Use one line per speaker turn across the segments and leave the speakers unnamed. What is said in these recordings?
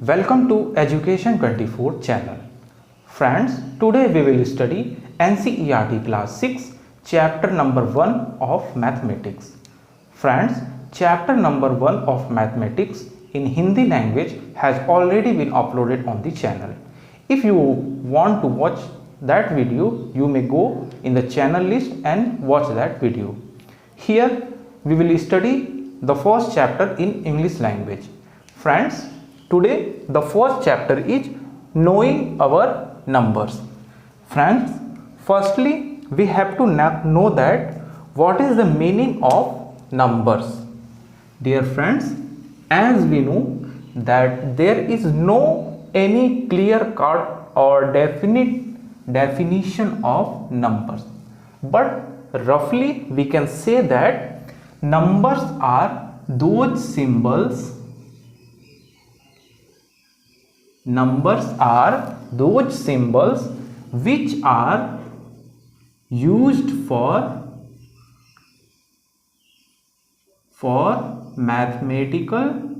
Welcome to Education 24 channel. Friends, today we will study NCERT class 6 chapter number 1 of mathematics. Friends, chapter number 1 of mathematics in Hindi language has already been uploaded on the channel. If you want to watch that video, you may go in the channel list and watch that video. Here we will study the first chapter in English language. Friends, today the first chapter is knowing our numbers. Friends, firstly we have to know that what is the meaning of numbers. Dear friends, as we know that there is no any clear cut or definite definition of numbers, but roughly we can say that numbers are those symbols which are used for mathematical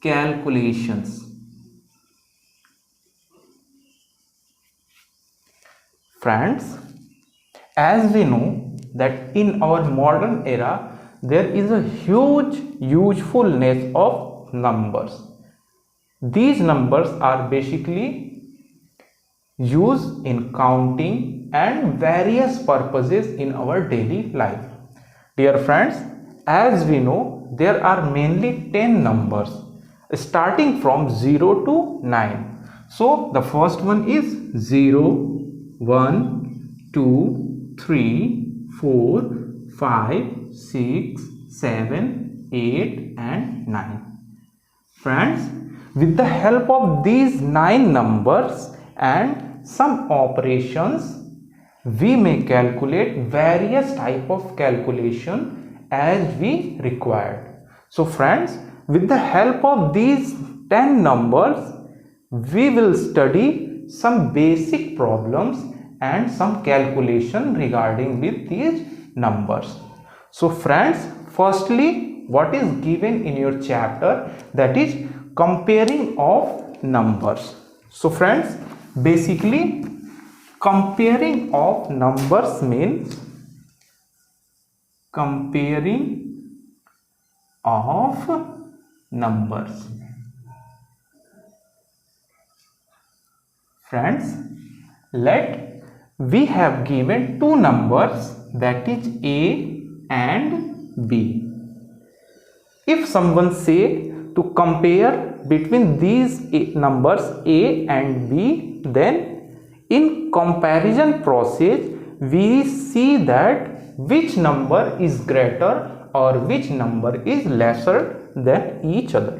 calculations. Friends, as we know that in our modern era there is a huge usefulness of numbers. These numbers are basically used in counting and various purposes in our daily life. Dear friends, as we know there are mainly 10 numbers starting from 0 to 9. So the first one is 0, 1, 2, 3, 4, 5, 6, 7, 8 and 9. Friends, with the help of these 9 numbers and some operations, we may calculate various type of calculation as we required. So friends, with the help of these 10 numbers, we will study some basic problems and some calculation regarding with these numbers. So friends, firstly, what is given in your chapter, that is comparing of numbers. So friends, basically comparing of numbers means comparing of numbers. Friends, we have given two numbers, that is A and B. If someone say to compare between these numbers A and B, then in comparison process we see that which number is greater or which number is lesser than each other.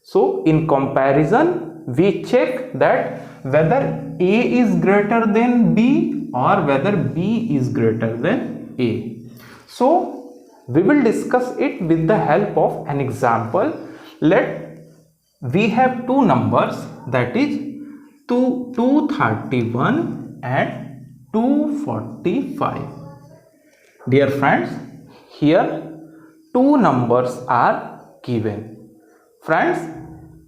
So in comparison we check that whether A is greater than B or whether B is greater than A. So we will discuss it with the help of an example. We have two numbers, that is 231 and 245. Dear friends, here two numbers are given. Friends,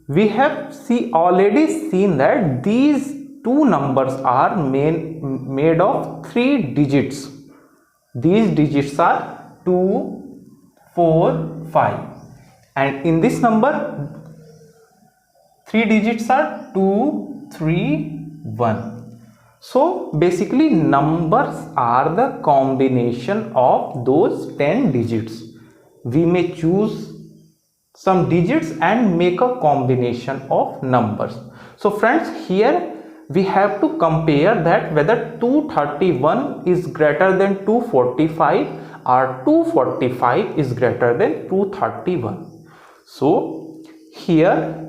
we have already seen that these two numbers are made of 3 digits. These digits are 2, 4, 5, and in this number 3 digits are 2, 3, 1. So basically numbers are the combination of those 10 digits. We may choose some digits and make a combination of numbers. So friends, here we have to compare that whether 231 is greater than 245 or 245 is greater than 231. So here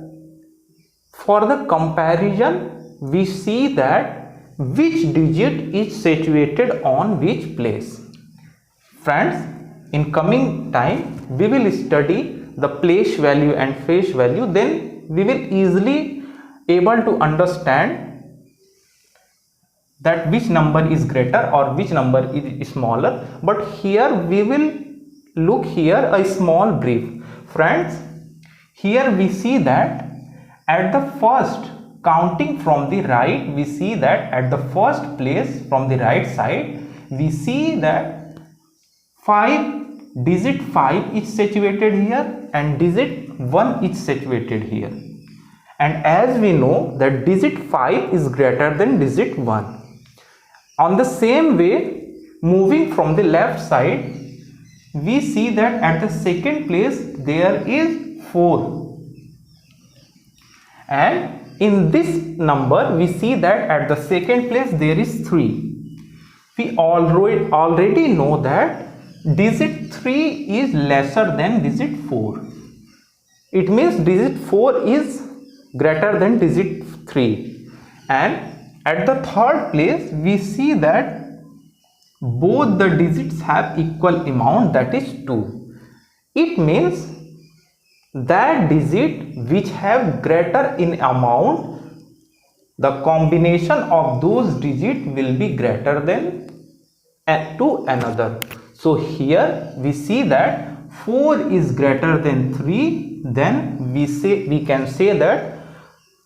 for the comparison we see that which digit is situated on which place. Friends, in coming time we will study the place value and face value, then we will easily able to understand that which number is greater or which number is smaller. But here we will look here a small brief. Friends, here we see that at the first, counting from the right, we see that at the first place from the right side, we see that 5 is situated here and digit 1 is situated here. And as we know that digit 5 is greater than digit 1. On the same way, moving from the left side, we see that at the second place there is 4. And in this number, we see that at the second place there is 3. We already know that digit 3 is lesser than digit 4. It means digit 4 is greater than digit 3. And at the third place, we see that both the digits have equal amount, that is 2. It means that digit which have greater in amount, the combination of those digits will be greater than to another. So here we see that 4 is greater than 3, then we can say that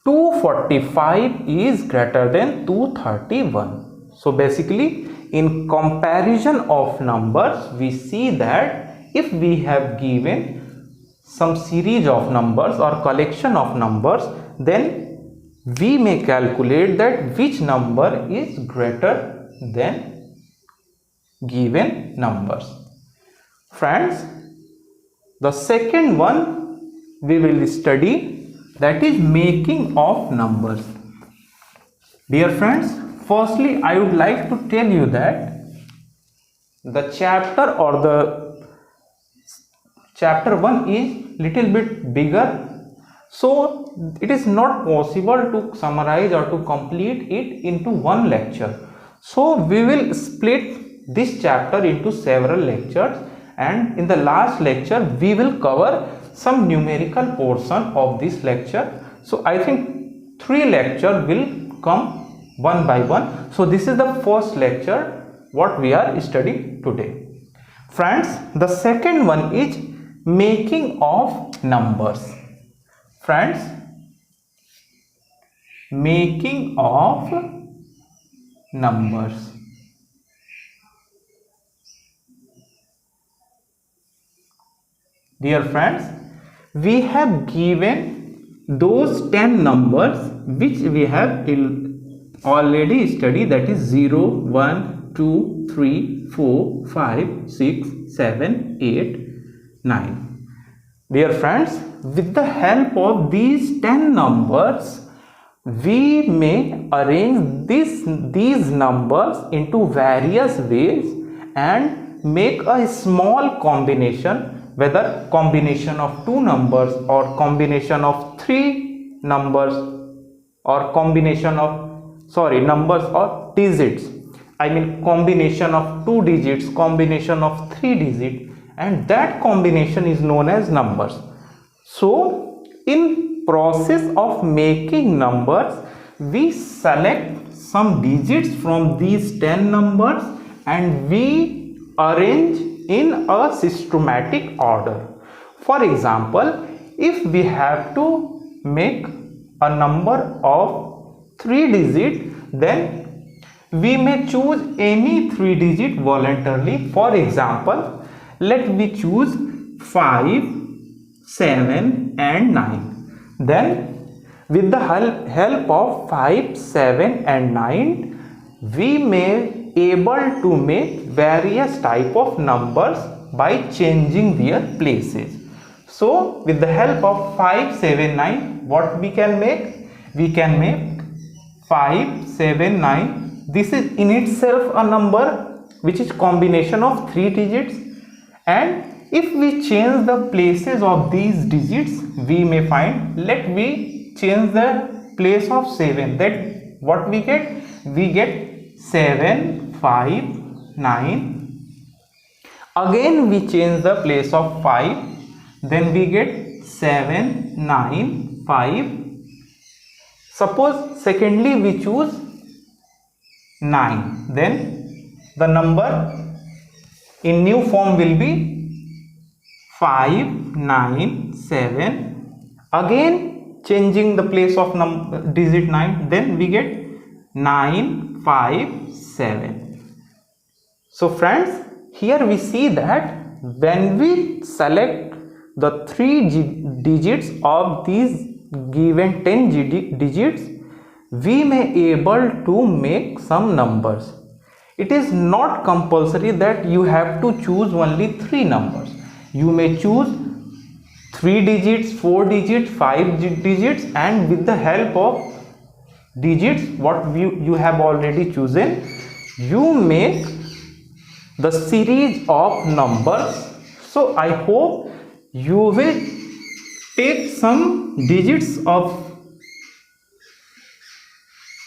245 is greater than 231. So basically, in comparison of numbers, we see that if we have given some series of numbers or collection of numbers, then we may calculate that which number is greater than given numbers. Friends, the second one we will study, that is making of numbers. Dear friends, firstly I would like to tell you that the chapter or the chapter 1 is little bit bigger, so it is not possible to summarize or to complete it into one lecture. So we will split this chapter into several lectures, and in the last lecture we will cover some numerical portion of this lecture. So I think 3 lectures will come one by one. So this is the first lecture what we are studying today. Friends, the second one is making of numbers. Friends, making of numbers. Dear friends, we have given those 10 numbers which we have already studied, that is 0, 1, 2, 3, 4, 5, 6, 7, 8, 9. Dear friends, with the help of these 10 numbers, we may arrange these numbers into various ways and make a small combination, whether combination of 2 numbers or combination of 3 numbers or combination of numbers or digits. I mean combination of 2 digits, combination of 3 digits, and that combination is known as numbers. So in process of making numbers, we select some digits from these 10 numbers and we arrange in a systematic order. For example, if we have to make a number of 3 digits, then we may choose any 3 digit voluntarily. For example, let me choose 5, 7 and 9. Then with the help of 5, 7 and 9, we may able to make various type of numbers by changing their places. So with the help of 5, 7, 9, what we can make? We can make 5, 7, 9. This is in itself a number which is combination of 3 digits, and if we change the places of these digits, we may find, let me change the place of 7, that what we get? We get 7, 5, 9. Again we change the place of 5, then we get 7, 9, 5. Suppose secondly we choose 9, then the number in new form will be 5, 9, 7, Again changing the place of digit 9, then we get 957. So friends, here we see that when we select the 3 digits of these given 10 digits, we may able to make some numbers. It is not compulsory that you have to choose only 3 numbers. You may choose 3 digits, 4 digits, 5 digits, and with the help of digits what you have already chosen, you make the series of numbers. So I hope you will take some digits of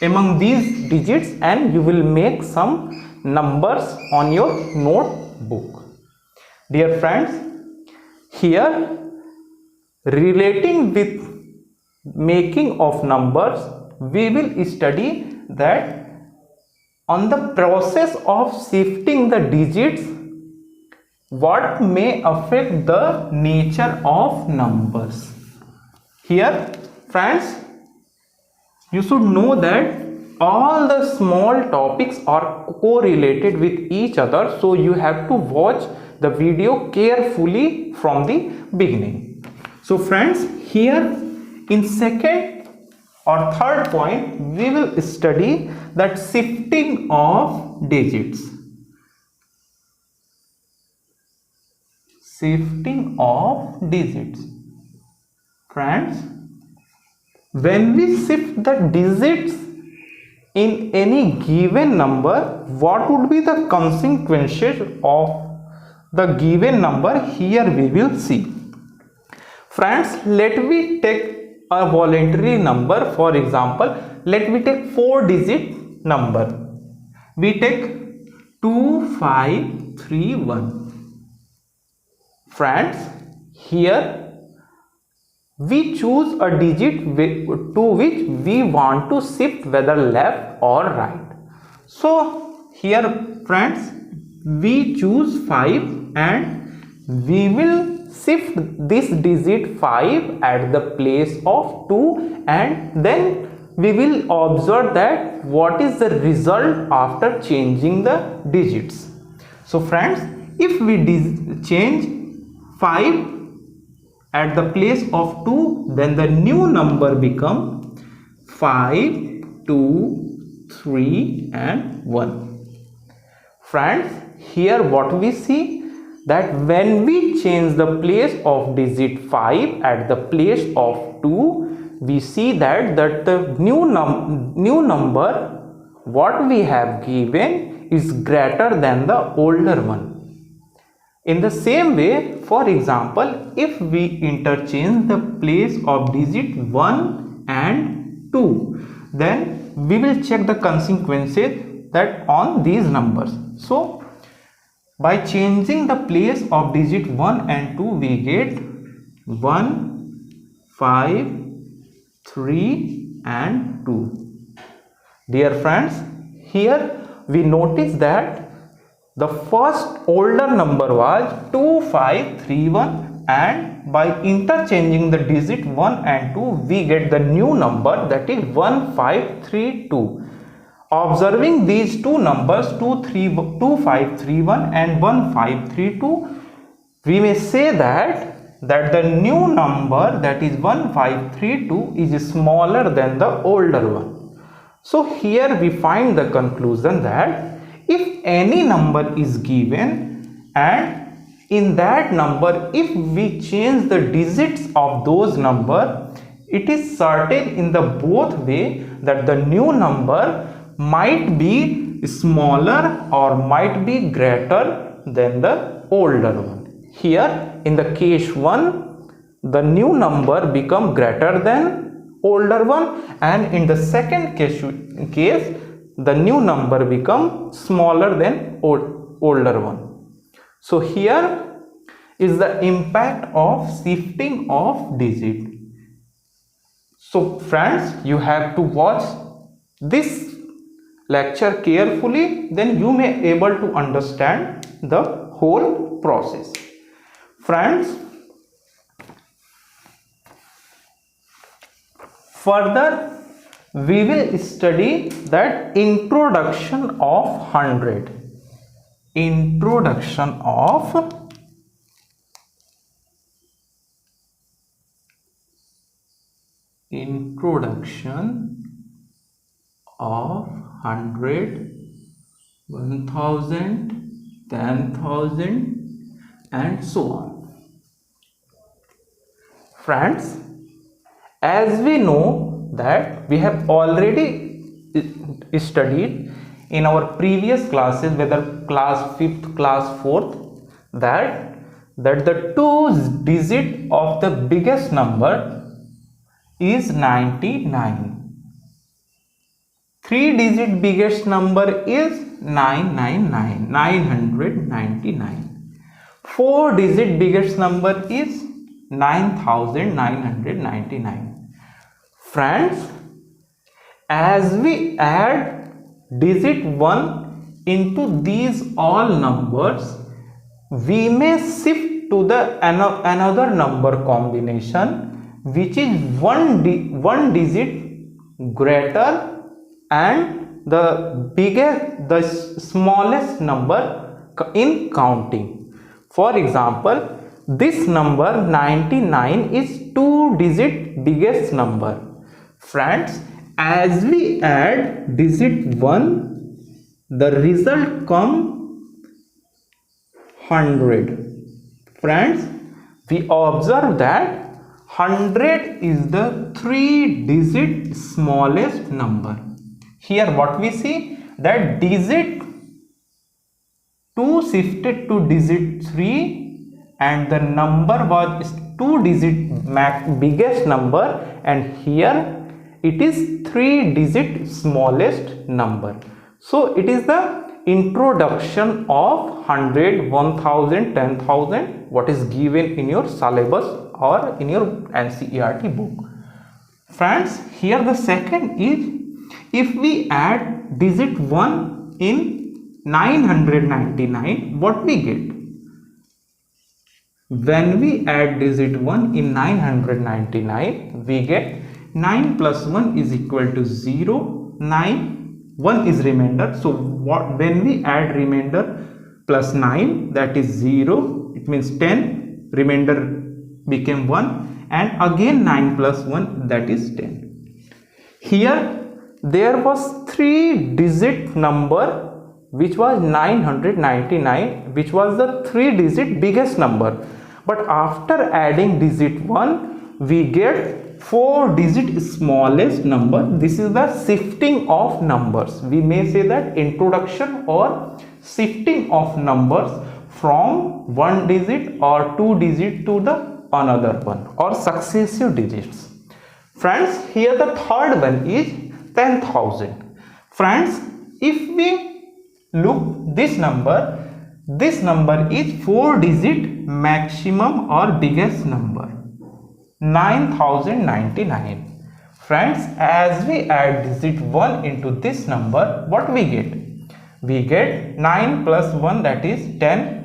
among these digits and you will make some numbers on your notebook. Dear friends, here relating with making of numbers, we will study that on the process of shifting the digits, what may affect the nature of numbers. Here friends, you should know that all the small topics are correlated with each other, so you have to watch the video carefully from the beginning. So friends, here in second or third point, we will study that shifting of digits. Shifting of digits. Friends, when we shift the digits in any given number, what would be the consequences of the given number? Here we will see. Friends, let me take a voluntary number. For example, let me take 4-digit number. We take 2531. Friends, here we choose a digit to which we want to shift whether left or right. So here friends, we choose 5 and we will shift this digit 5 at the place of 2, and then we will observe that what is the result after changing the digits. So friends, if we change 5 at the place of 2, then the new number become 5, 2, 3 and 1. Friends, here what we see, that when we change the place of digit 5 at the place of 2, we see that the new number what we have given is greater than the older one. In the same way, for example, if we interchange the place of digit 1 and 2, then we will check the consequences that on these numbers. So by changing the place of digit 1 and 2, we get 1, 5, 3 and 2. Dear friends, here we notice that the first older number was 2531, and by interchanging the digit 1 and 2, we get the new number, that is 1532. Observing these two numbers 2531 and 1532, we may say that the new number, that is 1532, is smaller than the older one. So here we find the conclusion that if any number is given and in that number if we change the digits of those number, it is certain in the both way that the new number might be smaller or might be greater than the older one. Here in the case 1, the new number become greater than older one, and in the second case the new number become smaller than older one. So here is the impact of shifting of digit. So friends, you have to watch this lecture carefully, then you may able to understand the whole process. Friends, Further, we will study that introduction of 100. Introduction of introduction of 100, 1000, 10,000 and so on. Friends, as we know that we have already studied in our previous classes, whether class 5th, class 4th, that the 2 digit of the biggest number is 99. 3 digit biggest number is 999, 999. 4 digit biggest number is 9999. Friends, as we add digit 1 into these all numbers, we may shift to the another number combination which is one digit greater and the smallest number in counting. For example, this number 99 is 2 digit biggest number. Friends, as we add digit 1, the result come 100. Friends, we observe that 100 is the 3 digit smallest number. Here what we see, that digit 2 shifted to digit 3 and the number was 2 digit biggest number, and here it is 3 digit smallest number. So it is the introduction of 100, 1000, 10,000 what is given in your syllabus or in your NCERT book. Friends, here the second is, if we add digit 1 in 999, what we get? When we add digit 1 in 999, we get 9 plus 1 is equal to 0, 9, 1 is remainder. So when we add remainder plus 9, that is 0, it means 10, remainder became 1, and again 9 plus 1, that is 10. Here there was 3 digit number which was 999, which was the 3 digit biggest number. But after adding digit 1, we get 4 digit smallest number. This is the shifting of numbers. We may say that introduction or shifting of numbers from 1 digit or 2 digit to the another one or successive digits. Friends, here the third one is 10,000. Friends, if we look this number is 4 digit maximum or biggest number, 9099. Friends, as we add digit 1 into this number, what we get? We get 9 plus 1, that is 10.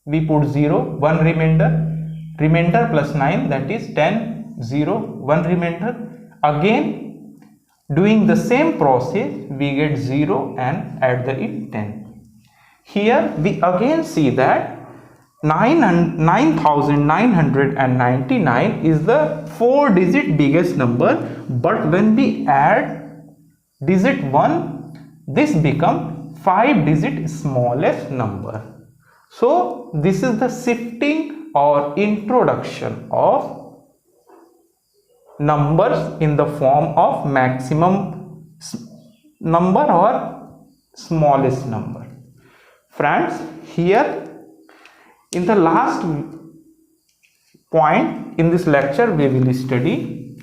We put 0, 1 remainder plus 9, that is 10, 0, 1 remainder. Again doing the same process, we get 0 and add the 10. Here we again see that 9999 is the 4 digit biggest number, but when we add digit 1, this become 5 digit smallest number. So this is the shifting or introduction of numbers in the form of maximum number or smallest number. Friends, here in the last point in this lecture we will study,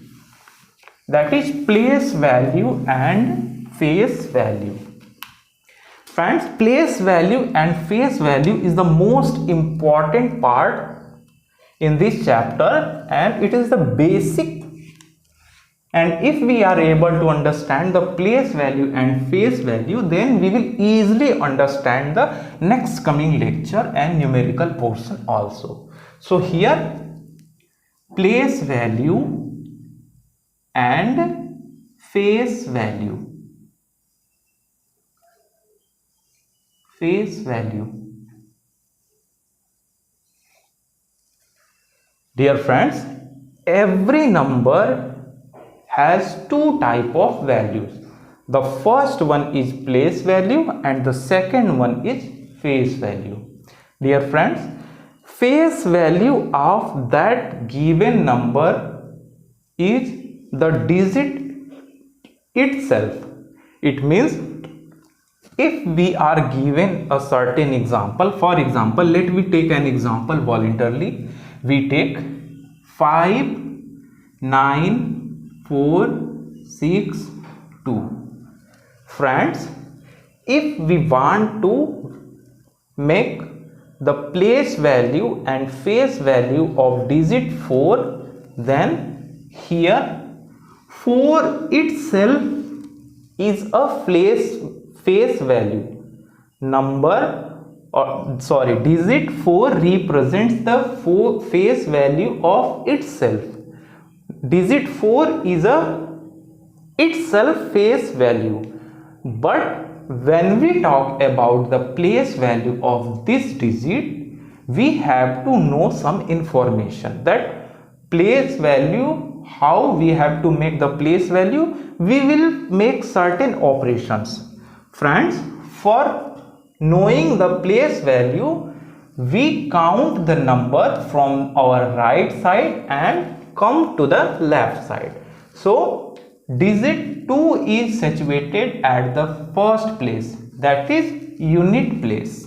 that is place value and face value. Friends, place value and face value is the most important part in this chapter, and it is the basic. And if we are able to understand the place value and face value, then we will easily understand the next coming lecture and numerical portion also. So here place value and face value. Face value. Dear friends, every number has two type of values. The first one is place value and the second one is face value. Dear friends, face value of that given number is the digit itself. It means if we are given a certain example, for example, let me take an example voluntarily. We take 5, 9, 4, 6, 2. Friends, if we want to make the place value and face value of digit 4, then here 4 itself is a face value. Digit 4 represents the face value of itself. Digit 4 is a itself face value. But when we talk about the place value of this digit, we have to know some information. That place value, how we have to make the place value, we will make certain operations. Friends, for knowing the place value, we count the number from our right side and come to the left side. So digit 2 is situated at the first place, that is unit place.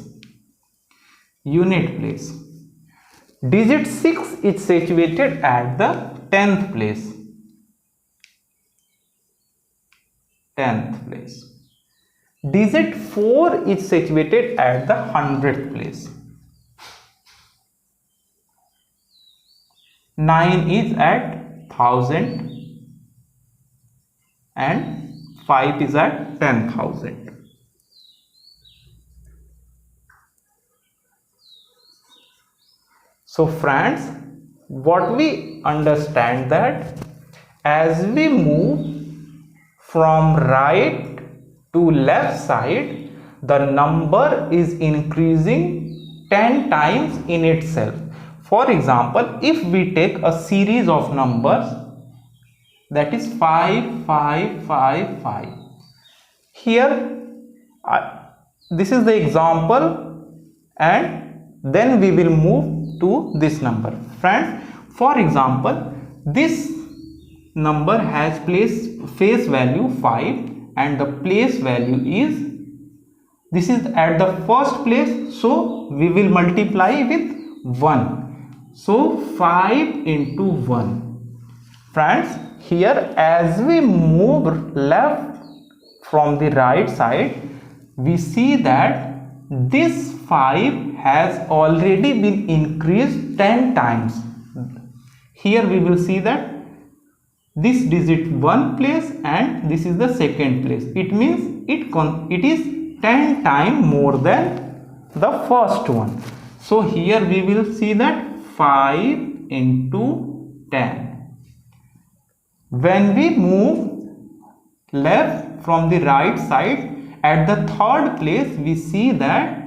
Unit place. Digit 6 is situated at the 10th place. 10th place. Digit 4 is situated at the 100th place. 9 is at 1000 and 5 is at 10,000. So friends, what we understand that as we move from right to left side, the number is increasing 10 times in itself. For example, if we take a series of numbers, that is 5, 5, 5, 5. Here, this is the example, and then we will move to this number. Friends, for example, this number has face value 5 and the place value is, this is at the first place, so we will multiply with 1. So 5 into 1. Friends, here as we move left from the right side, we see that this 5 has already been increased 10 times. Here we will see that this digit 1 place and this is the second place. It means it is 10 times more than the first one. So here we will see that 5 into 10. When we move left from the right side, at the third place we see that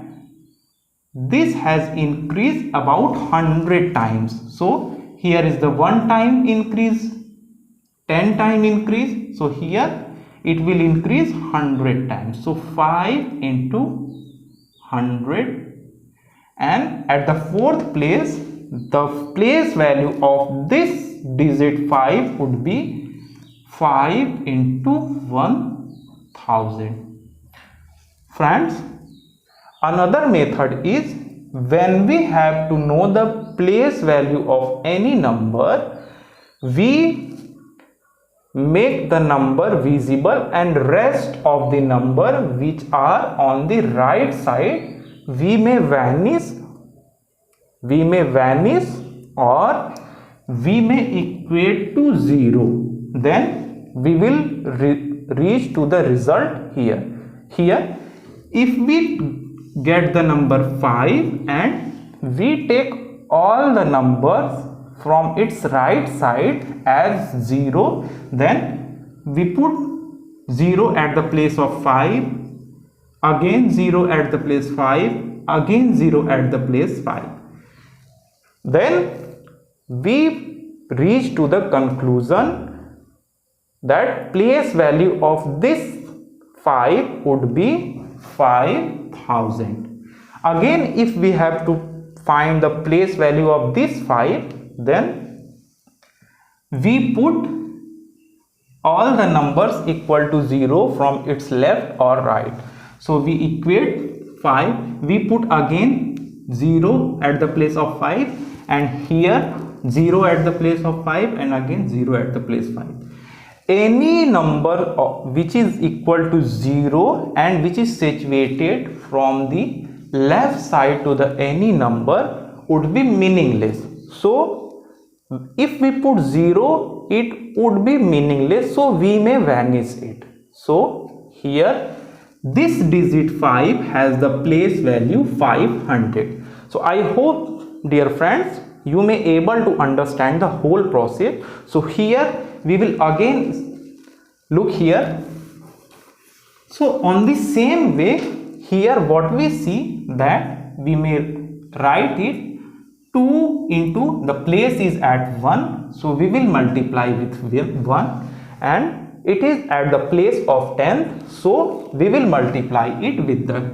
this has increased about 100 times. So here is the 1 time increase, 10 time increase. So here it will increase 100 times. So 5 into 100. And at the fourth place, the place value of this digit 5 would be 5 into 1000. Friends, another method is when we have to know the place value of any number, we make the number visible and rest of the number which are on the right side, we may vanish or we may equate to 0. Then we will reach to the result here. Here, if we get the number 5 and we take all the numbers from its right side as 0, then we put 0 at the place of 5, again 0 at the place 5, again 0 at the place 5. Then we reach to the conclusion that place value of this 5 would be 5000. Again, if we have to find the place value of this 5, then we put all the numbers equal to 0 from its left or right. So we equate 5, we put again 0 at the place of 5, and here 0 at the place of 5, and again 0 at the place 5. Any number which is equal to 0 and which is situated from the left side to the any number would be meaningless. So if we put 0, it would be meaningless, so we may vanish it. So here this digit 5 has the place value 500. So I hope, dear friends, you may able to understand the whole process. So here we will again look here. So on the same way, here what we see that we may write it 2 into the place is at 1, so we will multiply with 1, and it is at the place of 10, so we will multiply it with the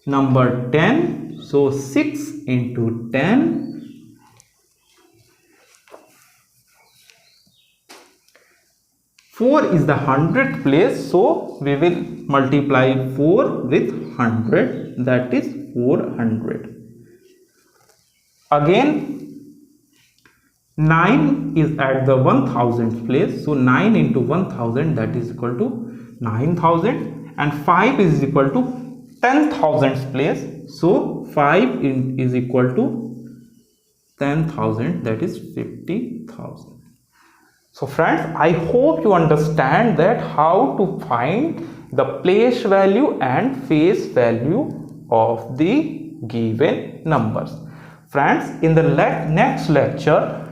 number 10. So 6 into 10, four is the 100th place, so we will multiply 4 with 100, that is 400. Again 9 is at the 1000th place, so 9 into 1000, that is equal to 9000, and 5 is equal to 10,000th place, so 5 is equal to 10,000, that is 50,000. So friends, I hope you understand that how to find the place value and face value of the given numbers. Friends, in the next lecture,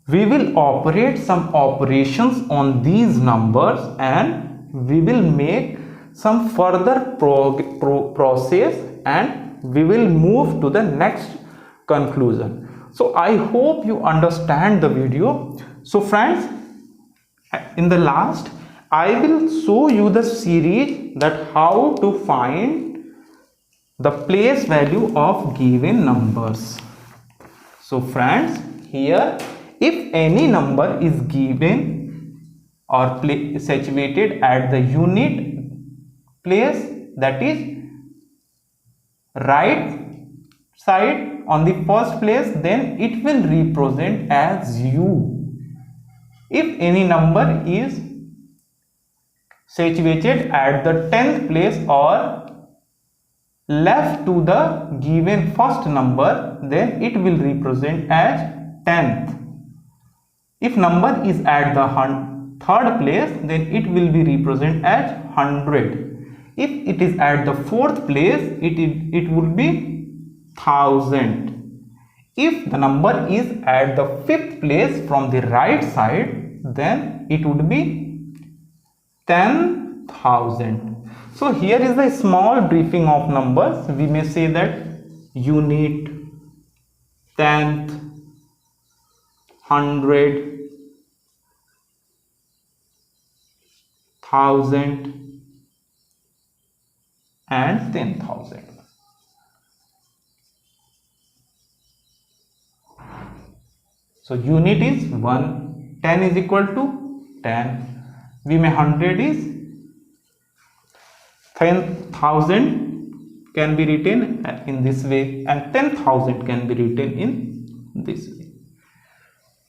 we will operate some operations on these numbers, and we will make some further process, and we will move to the next conclusion. So I hope you understand the video. So friends, in the last, I will show you the series that how to find the place value of given numbers. So friends, here if any number is given or situated at the unit place, that is right side on the first place, then it will represent as u. If any number is situated at the 10th place or left to the given first number, then it will represent as 10th. If number is at the third place, then it will be represent as 100. If it is at the fourth place, it would be 1000. If the number is at the fifth place from the right side, then it would be 10,000. So here is the small briefing of numbers. We may say that unit, tenth, hundred, thousand, and 10,000. So unit is 1, 10 is equal to 10. We may 100 is 10,000 can be written in this way, and 10,000 can be written in this way.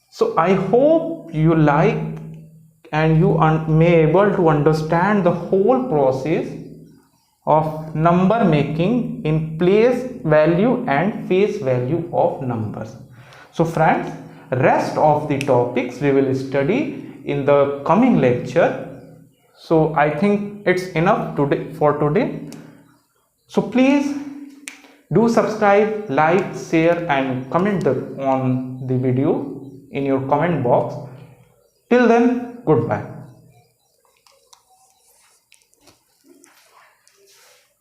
So I hope you like and you may able to understand the whole process of number making in place value and face value of numbers. So friends, rest of the topics we will study in the coming lecture. So I think it's enough for today. So please Do subscribe, like, share and comment on the video in your comment box. Till then, goodbye.